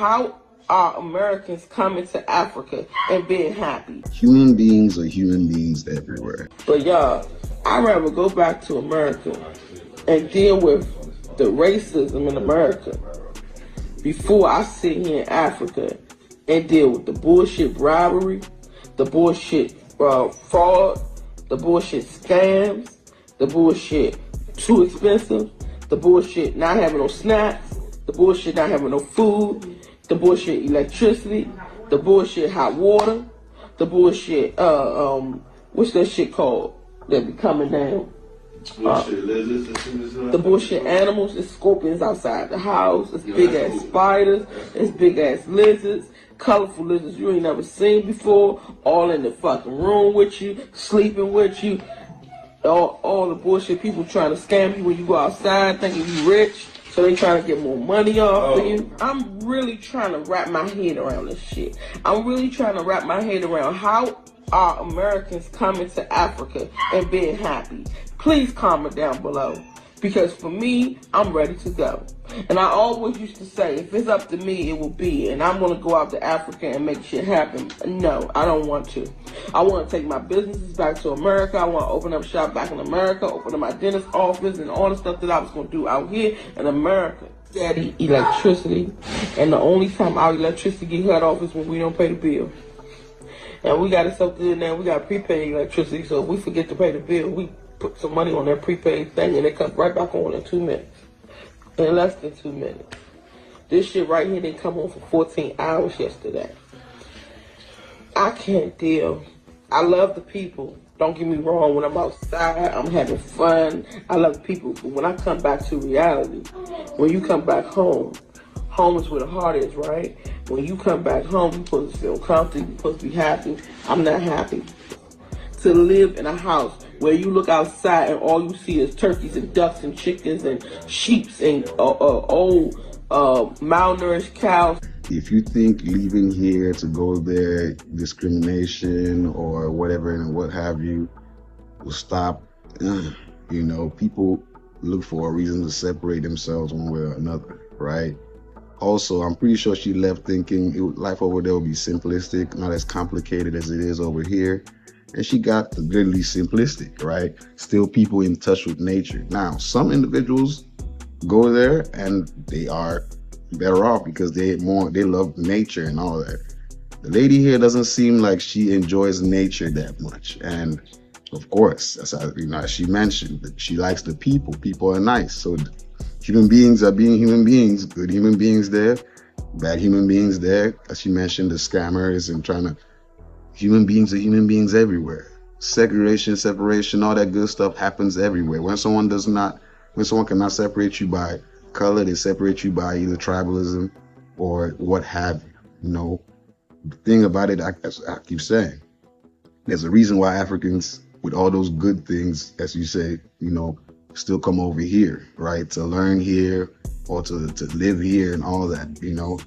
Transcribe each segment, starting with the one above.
How are Americans coming to Africa and being happy? Human beings are human beings everywhere. But y'all, I'd rather go back to America and deal with the racism in America before I sit here in Africa and deal with the bullshit bribery, the bullshit fraud, the bullshit scams, the bullshit too expensive, the bullshit not having no snacks, the bullshit not having no food, the bullshit electricity, the bullshit hot water, the bullshit what's that shit called that be coming down? The bullshit animals, there's scorpions outside the house, it's big ass spiders, it's big ass lizards, colorful lizards you ain't never seen before, all in the fucking room with you, sleeping with you, all the bullshit people trying to scam you when you go outside thinking you rich, so they trying to get more money off of you. I'm really trying to wrap my head around this shit. I'm really trying to wrap my head around how are Americans coming to Africa and being happy. Please comment down below, because for me, I'm ready to go. And I always used to say, if it's up to me, it will be. And I'm going to go out to Africa and make shit happen. No, I don't want to. I want to take my businesses back to America. I want to open up shop back in America, open up my dentist office, and all the stuff that I was going to do out here in America. Steady electricity. And the only time our electricity get cut off is when we don't pay the bill. And we got it so good now, we got prepaid electricity. So if we forget to pay the bill, we put some money on that prepaid thing and it comes right back on in 2 minutes. In less than 2 minutes. This shit right here didn't come on for 14 hours yesterday. I can't deal. I love the people. Don't get me wrong, when I'm outside, I'm having fun. I love the people. But when I come back to reality, when you come back home, home is where the heart is, right? When you come back home, you're supposed to feel comfortable, you're supposed to be happy. I'm not happy. To live in a house where you look outside and all you see is turkeys and ducks and chickens and sheeps and old malnourished cows. If you think leaving here to go there, discrimination or whatever and what have you, will stop, you know, people look for a reason to separate themselves one way or another, right? Also, I'm pretty sure she left thinking life over there will be simplistic, not as complicated as it is over here. And she got literally simplistic, right? Still people in touch with nature. Now, some individuals go there and they are better off because they love nature and all that. The lady here doesn't seem like she enjoys nature that much. And of course, as she mentioned, that she likes the people. People are nice. So human beings are being human beings. Good human beings there, bad human beings there. As she mentioned, the scammers and trying to. Human beings are human beings everywhere. Segregation, separation, all that good stuff happens everywhere. When someone cannot separate you by color, they separate you by either tribalism or what have you. You know, the thing about it, I keep saying, there's a reason why Africans, with all those good things, as you say, you know, still come over here, right? To learn here or to live here and all that, you know.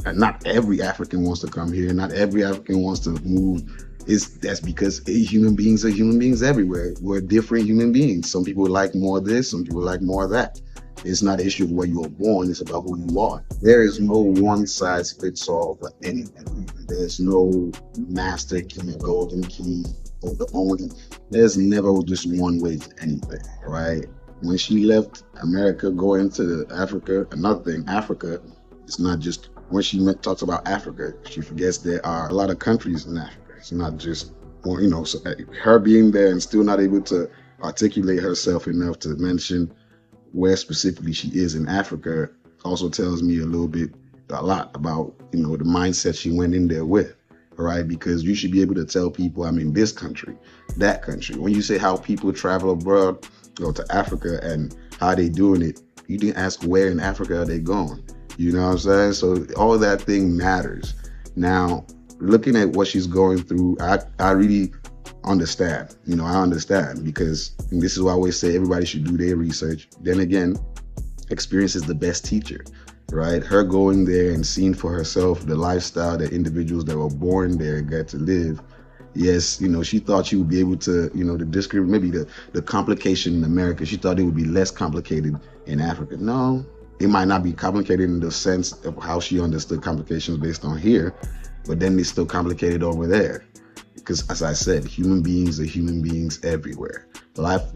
And not every African wants to come here. Not every African wants to move. That's because human beings are human beings everywhere. We're different human beings. Some people like more of this, some people like more of that. It's not an issue of where you were born, it's about who you are. There is no one size fits all for anything. There's no master key, golden key, or the only. There's never just one way to anything, right? When she left America, going to Africa, another thing, Africa, it's not just. When she talks about Africa, she forgets there are a lot of countries in Africa. It's not just, well, you know, so her being there and still not able to articulate herself enough to mention where specifically she is in Africa also tells me a lot about, you know, the mindset she went in there with, right? Because you should be able to tell people, I'm in this country, that country. When you say how people travel abroad, go to Africa and how they doing it, you didn't ask where in Africa are they going. You know what I'm saying? So all that thing matters. Now, looking at what she's going through, I really understand. You know, I understand because this is why I always say everybody should do their research. Then again, experience is the best teacher, right? Her going there and seeing for herself the lifestyle that individuals that were born there get to live. Yes, you know, she thought she would be able to, you know, maybe the complication in America, she thought it would be less complicated in Africa. No, It might not be complicated in the sense of how she understood complications based on here, but then it's still complicated over there. Because as I said, human beings are human beings everywhere.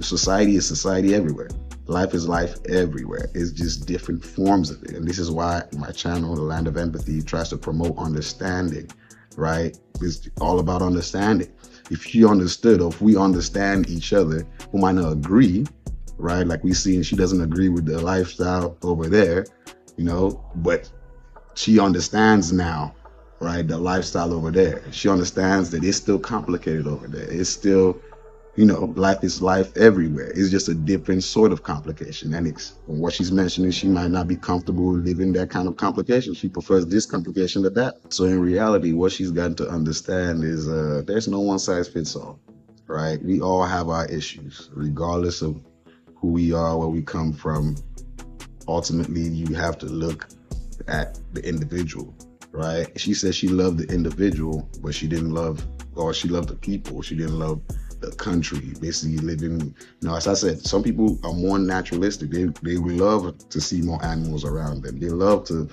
Society is society everywhere. Life is life everywhere. It's just different forms of it. And this is why my channel, The Land of Empathy, tries to promote understanding, right? It's all about understanding. If she understood, or if we understand each other, we might not agree, right? Like we see, she doesn't agree with the lifestyle over there, but she understands now, right? The lifestyle over there. She understands that it's still complicated over there. It's still, life is life everywhere. It's just a different sort of complication. And it's what she's mentioning, she might not be comfortable living that kind of complication. She prefers this complication to that. So in reality, what she's got to understand is there's no one size fits all, right? We all have our issues, regardless of who we are, where we come from. Ultimately, you have to look at the individual, right? She said she loved the individual, but she didn't love, or she loved the people. She didn't love the country, basically living, as I said, some people are more naturalistic. They love to see more animals around them. They love to,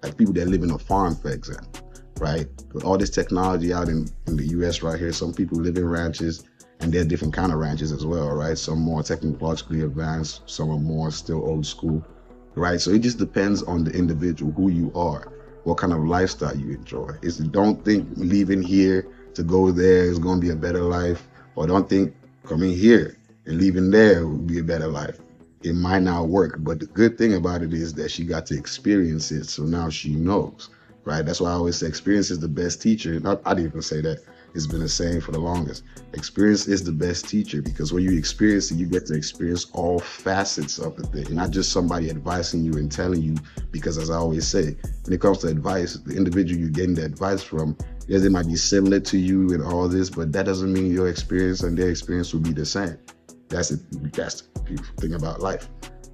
like people that live in a farm, for example, right? With all this technology out in the US right here, some people live in ranches, and there are different kind of ranches as well, right? Some more technologically advanced, some are more still old school, right? So it just depends on the individual, who you are, what kind of lifestyle you enjoy. Don't think leaving here to go there is going to be a better life, or don't think coming here and leaving there will be a better life. It might not work, but the good thing about it is that she got to experience it, so now she knows, right? That's why I always say experience is the best teacher. I didn't even say that. It's been a saying for the longest. Experience is the best teacher, because when you experience it, you get to experience all facets of the thing, not just somebody advising you and telling you. Because as I always say, when it comes to advice, the individual you're getting the advice from, yes, it might be similar to you and all this, but that doesn't mean your experience and their experience will be the same. That's the beautiful thing about life.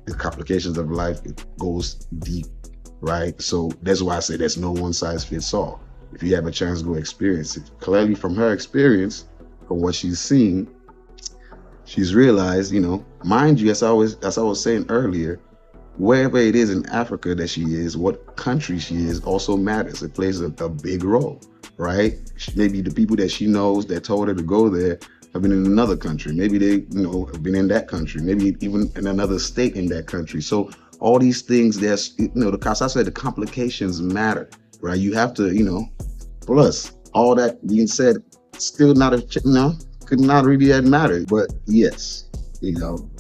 The complications of life, it goes deep, right? So that's why I say there's no one size fits all. If you have a chance to go experience it. Clearly from her experience, from what she's seen, she's realized, mind you, as I was saying earlier, wherever it is in Africa that she is, what country she is also matters. It plays a big role, right? Maybe the people that she knows that told her to go there have been in another country. Maybe they, have been in that country, maybe even in another state in that country. So all these things, there's, as I said, the complications matter, right? You have to, plus all that being said, still not could not really matter. But yes,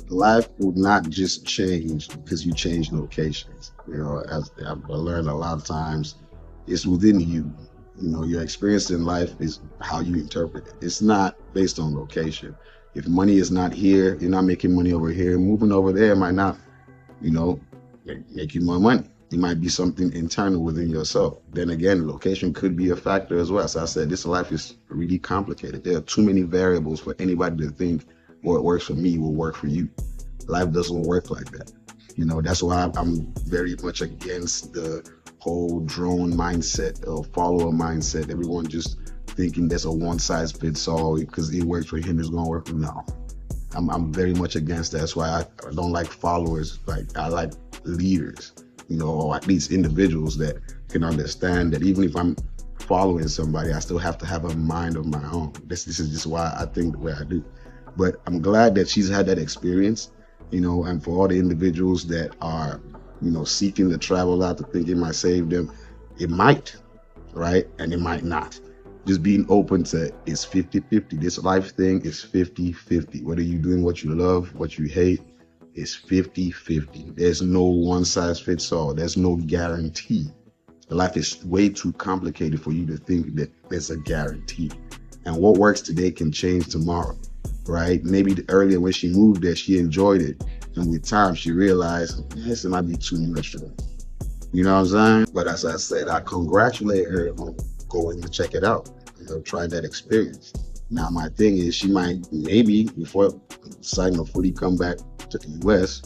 life will not just change because you change locations. As I've learned a lot of times, it's within you. Your experience in life is how you interpret it. It's not based on location. If money is not here, you're not making money over here. Moving over there might not, make you more money. It might be something internal within yourself. Then again, location could be a factor as well. As I said, this life is really complicated. There are too many variables for anybody to think what works for me will work for you. Life doesn't work like that. That's why I'm very much against the whole drone mindset or follower mindset. Everyone just thinking there's a one size fits all because it works for him, it's going to work for me. No. I'm very much against that. That's why I don't like followers. Like I like leaders. Or at least individuals that can understand that even if I'm following somebody, I still have to have a mind of my own. This is just why I think the way I do. But I'm glad that she's had that experience, and for all the individuals that are, seeking to travel out to think it might save them, it might, right? And it might not. Just being open to it's 50-50. This life thing is 50-50. Whether you're doing what you love, what you hate, it's 50-50. There's no one size fits all. There's no guarantee. Life is way too complicated for you to think that there's a guarantee. And what works today can change tomorrow, right? Maybe earlier when she moved there, she enjoyed it. And with time, she realized, this might be too much for her. You know what I'm saying? But as I said, I congratulate her on going to check it out, try that experience. Now, my thing is she might, maybe before deciding to fully come back to the US,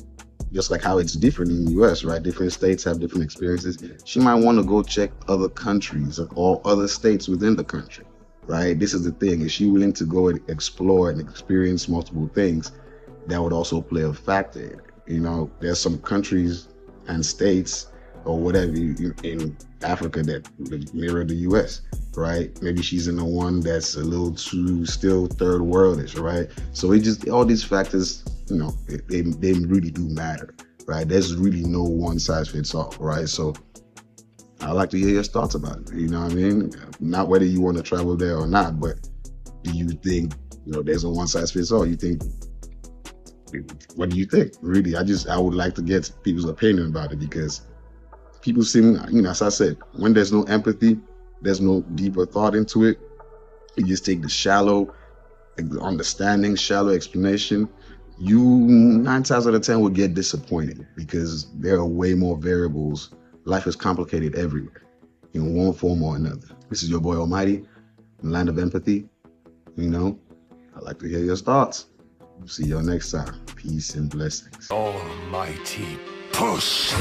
just like how it's different in the US, right? Different states have different experiences. She might want to go check other countries or other states within the country, right? This is the thing. Is she willing to go and explore and experience multiple things? That would also play a factor. There's some countries and states or whatever in Africa that mirror the US, right? Maybe she's in the one that's a little too still third worldish, right? So it just, all these factors, you know, they really do matter, right? There's really no one size fits all, right? So I'd like to hear your thoughts about it. You know what I mean? Not whether you want to travel there or not, but do you think, you know, there's a one size fits all? You think, what do you think? Really, I would like to get people's opinion about it, because people seem, you know, as I said, when there's no empathy, there's no deeper thought into it. You just take the shallow understanding, shallow explanation. You 9 times out of 10 will get disappointed, because there are way more variables. Life is complicated everywhere, in one form or another. This is your boy Almighty, Land of Empathy. You know, I'd like to hear your thoughts. See y'all next time. Peace and blessings. Almighty push.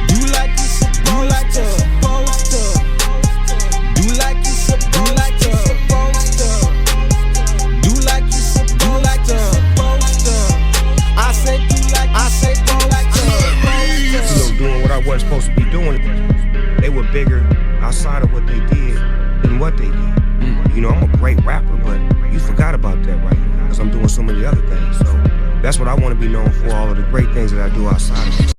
Do like you supposed to. Do like you supposed to. Do like you supposed to. I say do like you supposed to. Doing what I wasn't supposed to be doing. They were bigger outside of what they did than what they did. You know, I'm a great rapper, but you forgot about that right now, because I'm doing so many other things. So that's what I want to be known for, all of the great things that I do outside of it.